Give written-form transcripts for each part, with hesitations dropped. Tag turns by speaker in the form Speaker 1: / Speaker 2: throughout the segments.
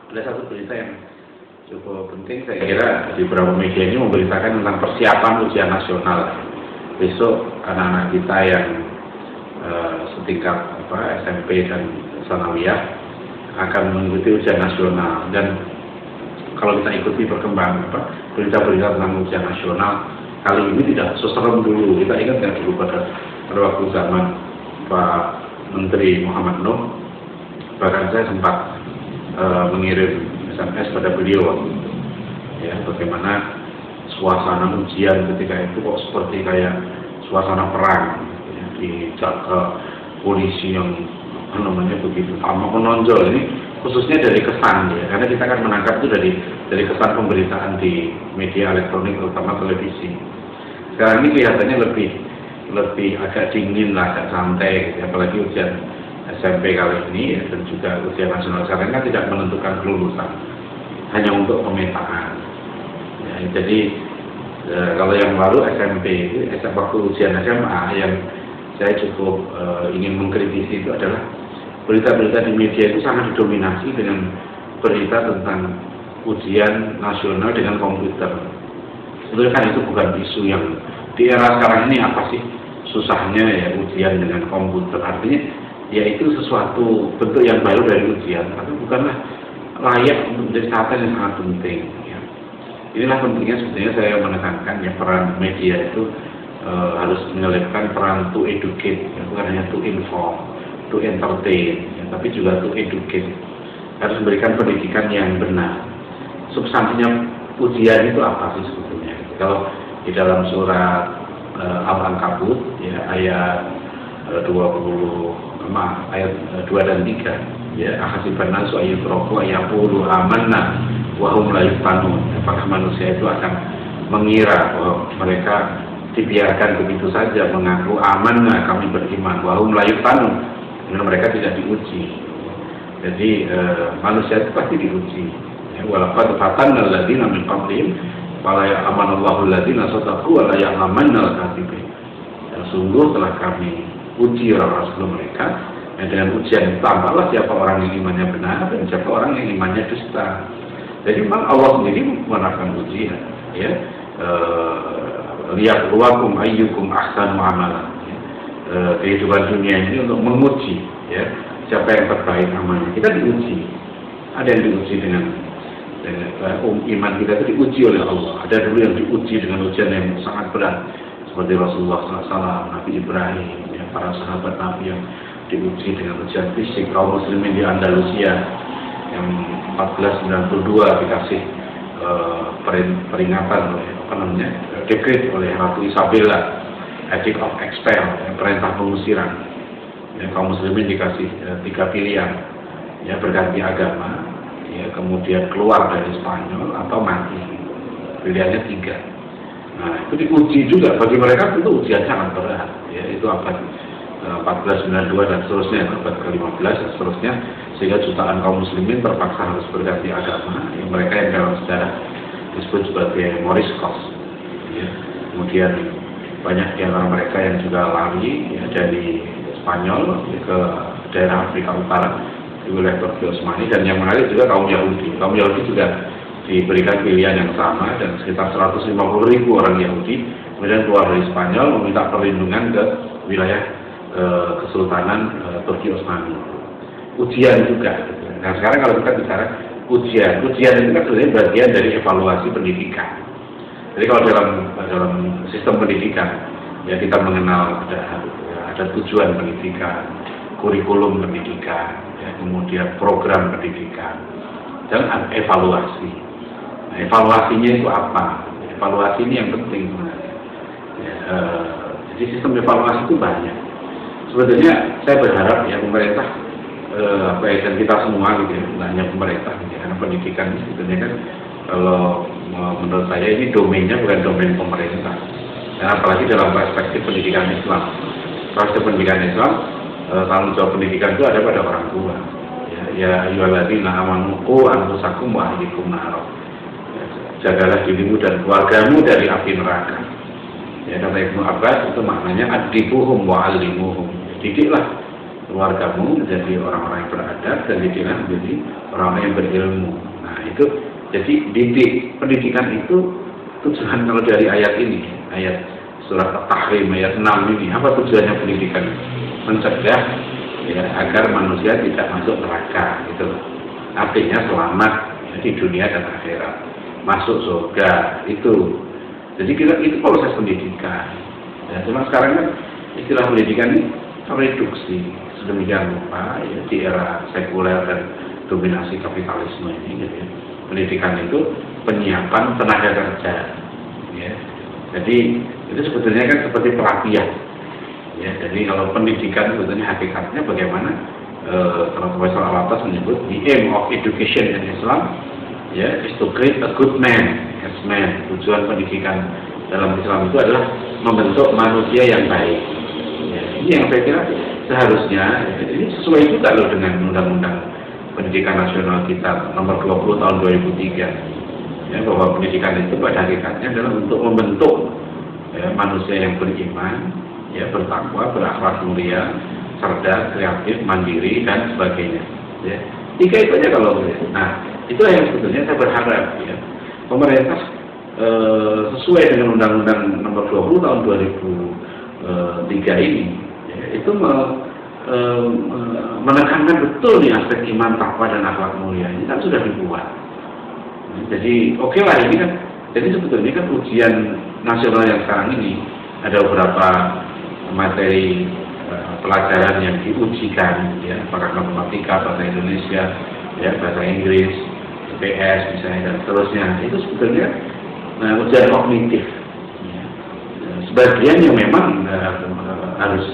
Speaker 1: Ada satu berita yang cukup penting, saya kira di beberapa media ini memberitakan tentang persiapan ujian nasional. Besok anak-anak kita yang setingkat SMP dan Tsanawiyah akan mengikuti ujian nasional, dan kalau kita ikuti perkembangan berita-berita tentang ujian nasional kali ini tidak seserem dulu. Kita ingat kan dulu pada waktu zaman Pak Menteri Muhammad Nuh, bahkan saya sempat mengirim SMS pada beliau, ya, bagaimana suasana ujian ketika itu kok seperti kayak suasana perang, ya, dijaga polisi yang begitu amat menonjol. Ini khususnya dari kesan, ya, karena kita akan menangkap itu dari kesan pemberitaan di media elektronik, terutama televisi. Sekarang ini kelihatannya lebih agak dingin lah, agak santai, gitu, apalagi ujian SMP kali ini, ya, dan juga ujian nasional sekarang kan tidak menentukan kelulusan, hanya untuk pemetaan. Ya, jadi kalau yang baru SMP itu, waktu ujian SMA, yang saya cukup ingin mengkritisi itu adalah berita-berita di media itu sangat didominasi dengan berita tentang ujian nasional dengan komputer. Sebenarnya kan itu bukan isu yang di era sekarang ini. Apa sih susahnya ya ujian dengan komputer? Artinya ya itu sesuatu bentuk yang baru dari ujian, tapi bukanlah layak untuk menjadi catatan yang sangat penting, ya. Inilah pentingnya sebetulnya saya menekankan ya, peran media itu harus menyelipkan peran to educate, ya, bukan hanya to inform, to entertain, ya, tapi juga to educate. Harus memberikan pendidikan yang benar. Substansinya ujian itu apa sih sebetulnya? Kalau di dalam surat Al-Ankabut, ya, ayat 2 dan 3, ya, ahasiban nasu ayyutraku ayyaqulu amanna wa hum la yuftanun. Apakah manusia itu akan mengira bahwa mereka dibiarkan begitu saja mengaku amanna, kami beriman, wa hum la yuftanun, karena mereka tidak diuji. Jadi manusia itu pasti diuji. Walaqad fatanna alladziina min qablihim fala ya'lamanallahu alladziina shadaqu wa la ya'lamannal kadzibin. Sungguh telah kami uji orang-orang sebelum mereka, dan dengan ujian tambahlah siapa orang yang imannya benar dan siapa orang yang imannya dusta. Jadi memang Allah sendiri menerapkan ujian, ya, liyabluwakum ayyukum ahsanu amala. Kehidupan dunia ini untuk menguji, ya, siapa yang terbaik amalnya. Kita diuji, ada yang diuji dengan iman kita itu diuji oleh Allah. Ada dulu yang diuji dengan ujian yang sangat berat, seperti Rasulullah SAW, Nabi Ibrahim, ya, para sahabat Nabi yang diuji dengan ujian fisik. Kaum muslimin di Andalusia yang 1492 dikasih peringatan oleh dekret oleh Ratu Isabella, Edict of Expel, perintah pengusiran. Ya, kaum muslimin dikasih 3 pilihan, ya, berganti agama, ya, kemudian keluar dari Spanyol atau mati. Pilihannya 3. Nah, itu diuji juga bagi mereka, itu ujian sangat berat, ya, itu abad 1492 dan seterusnya, abad ke-15 dan seterusnya, sehingga jutaan kaum muslimin terpaksa harus berganti agama, ya, mereka yang dalam sejarah disebut sebagai Moriscos, ya. Kemudian banyak di antara mereka yang juga lari, ya, dari Spanyol, ya, ke daerah Afrika Utara di wilayah Turki Utsmani. Dan yang menarik juga kaum Yahudi juga diberikan pilihan yang sama, dan sekitar 150.000 orang Yahudi kemudian keluar dari Spanyol meminta perlindungan ke wilayah Kesultanan Turki Utsmani. Ujian juga. Nah, sekarang kalau kita bicara ujian itu kan sebenarnya bagian dari evaluasi pendidikan. Jadi kalau dalam sistem pendidikan, ya, kita mengenal ada tujuan pendidikan, kurikulum pendidikan, ya, kemudian program pendidikan, dan ada evaluasi. Nah, evaluasinya itu apa? Evaluasi ini yang penting sebenarnya. Ya, jadi sistem evaluasi itu banyak. Sebetulnya saya berharap ya pemerintah, dan kita semua, gitu ya, bukan hanya pemerintah, gitu ya, karena pendidikan ini sebetulnya kan, kalau menurut saya ini domainnya bukan domain pemerintah. Dan apalagi dalam perspektif pendidikan Islam. Perspektif pendidikan Islam, tanggung jawab pendidikan itu ada pada orang tua. Ya ayyuhalladzina amanu qu anfusakum wa ahlikum nar. Jagalah dirimu dan keluargamu dari api neraka. Ya, kata Ibnu Abbas itu maknanya adibuhum wa allimuhum. Didiklah keluargamu menjadi orang-orang yang beradab dan didiklah menjadi orang-orang yang berilmu. Nah itu jadi pendidikan itu tujuan kalau dari ayat ini, ayat surat At-Tahrim ayat 6 ini, apa tujuannya pendidikan? Mencegah ya, agar manusia tidak masuk neraka gitu. Artinya selamat ya, di dunia dan akhirat, masuk surga itu. Jadi itu proses pendidikan. Ya, cuma sekarang kan istilah pendidikan ini reduksi sedemikian rupa ya, di era sekuler dan dominasi kapitalisme ini gitu ya. Pendidikan itu penyiapan tenaga kerja ya. Jadi itu sebetulnya kan seperti pelatihan ya. Jadi kalau pendidikan sebetulnya hakikatnya bagaimana kalau Profesor Al-Atas menyebut the aim of education in Islam ya is to create a good man as man. Tujuan pendidikan dalam Islam itu adalah membentuk manusia yang baik ya. Ini yang saya kira seharusnya ini sesuai juga loh dengan Undang-Undang Pendidikan Nasional kita nomor 20 tahun 2003 ya, bahwa pendidikan itu pada hakikatnya adalah untuk membentuk ya, manusia yang beriman ya, bertakwa, berakhlak mulia, cerdas, kreatif, mandiri dan sebagainya ya. Tiga itu aja kalau nah itulah yang sebetulnya saya berharap ya pemerintah sesuai dengan Undang-Undang nomor 20 tahun 2003 ini ya, itu menekankan betul nih aspek iman, takwa dan akhlak mulia ini kan sudah dibuat. Jadi oke lah ini kan. Jadi sebetulnya kan ujian nasional yang sekarang ini ada beberapa materi pelajaran yang diujikan ya, apakah matematika, bahasa Indonesia, ya bahasa Inggris, IPS misalnya dan seterusnya. Itu sebetulnya ujian kognitif. Ya. Sebagian yang memang harus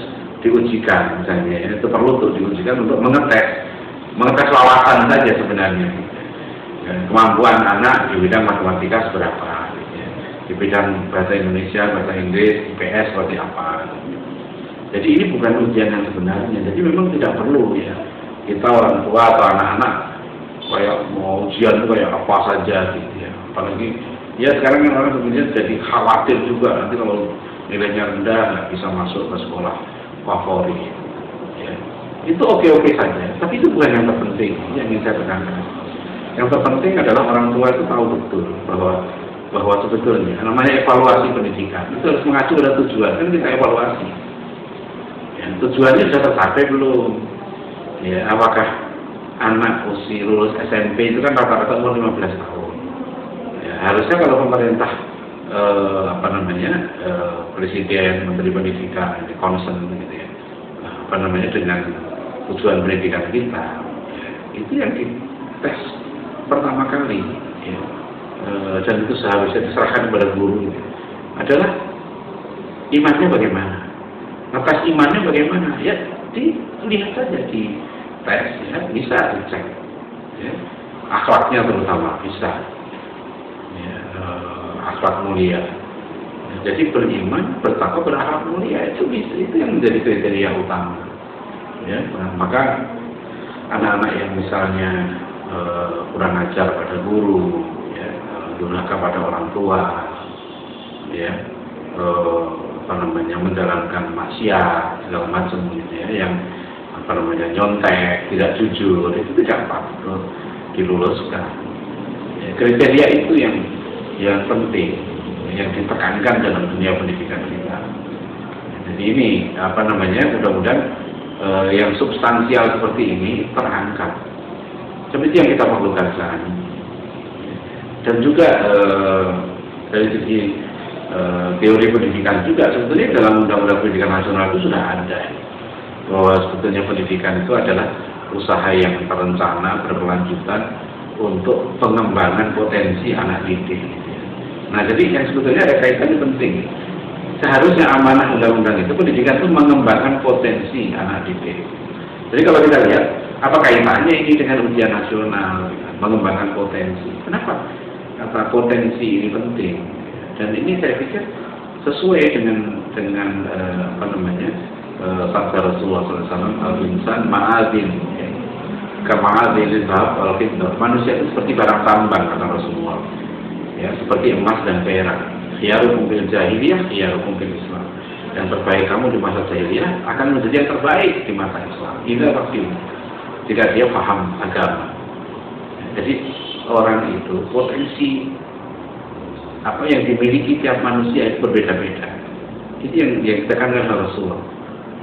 Speaker 1: diujikan misalnya ya, itu perlu untuk diujikan untuk mengetes wawasan saja sebenarnya ya, kemampuan anak di bidang matematika seberapa ya, di bidang bahasa Indonesia, bahasa Inggris, IPS seperti apa ya. Jadi ini bukan ujian yang sebenarnya, jadi memang tidak perlu ya kita orang tua atau anak-anak kayak mau ujian itu kayak apa saja gitu ya, apalagi ya sekarang kan orang sebenarnya jadi khawatir juga nanti kalau nilainya rendah nggak bisa masuk ke sekolah favorit ya. Itu oke-oke saja, tapi itu bukan yang terpenting yang ingin saya tekankan. Yang terpenting adalah orang tua itu tahu betul bahwa sebetulnya namanya evaluasi pendidikan itu harus mengacu pada tujuan. Kan kita evaluasi ya, tujuannya sudah tercapai belum ya, apakah anak usia lulus SMP itu kan rata-rata umur 15 tahun ya, harusnya kalau pemerintah presiden, menteri pendidikan, concern gitu ya, dengan tujuan pendidikan kita ya, itu yang dites pertama kali ya, dan itu seharusnya diserahkan kepada guru gitu, adalah imannya bagaimana, atas imannya bagaimana ya, dilihat saja di tes ya, bisa dicek ya, akhlaknya terutama bisa ya, akhlak mulia. Jadi beriman, bertakwa, berakhlak mulia itu yang menjadi kriteria utama. Ya, maka anak-anak yang misalnya kurang ajar pada guru, ya, durhaka pada orang tua, ya, menjalankan maksiat segala macam gitu ya, yang nyontek, tidak jujur, itu tidak patut diluluskan. Ya, kriteria itu yang penting, yang ditekankan dalam dunia pendidikan kita. Jadi ini mudah-mudahan yang substansial seperti ini terangkat. Seperti yang kita perlukan sekarang ini. Dan juga dari segi teori pendidikan juga sebetulnya dalam Undang-Undang Pendidikan Nasional itu sudah ada bahwa sebetulnya pendidikan itu adalah usaha yang terencana berkelanjutan untuk pengembangan potensi anak didik. Nah, jadi yang sebetulnya ada kaitannya penting. Seharusnya amanah undang-undang itu pendidikan itu mengembangkan potensi anak didik. Jadi kalau kita lihat apa kaitannya ini dengan ujian nasional, mengembangkan potensi. Kenapa kata potensi ini penting? Dan ini saya pikir sesuai dengan sabda Rasulullah SAW, al-insan ma'adin, kema'adin zahab al-fiddah. Manusia itu seperti barang tambang kata Rasulullah, ya, seperti emas dan perak. Khiyarukum fil jahiliyah, khiyarukum fil Islam. yang terbaik kamu di masa jahiliyah akan menjadi yang terbaik di masa Islam. Ini pasti jika dia paham agama. Jadi orang itu potensi apa yang dimiliki tiap manusia itu berbeda-beda. Itu yang ditekankan oleh Rasulullah.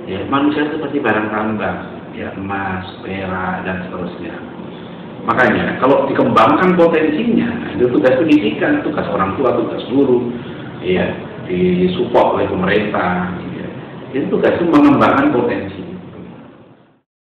Speaker 1: Ya, manusia itu seperti barang tambang, ya, emas, perak dan seterusnya. Makanya kalau dikembangkan potensinya, itu tugas pendidikan, tugas orang tua, tugas guru, ya, disupport oleh pemerintah. Ya. Itu tugas itu mengembangkan potensi.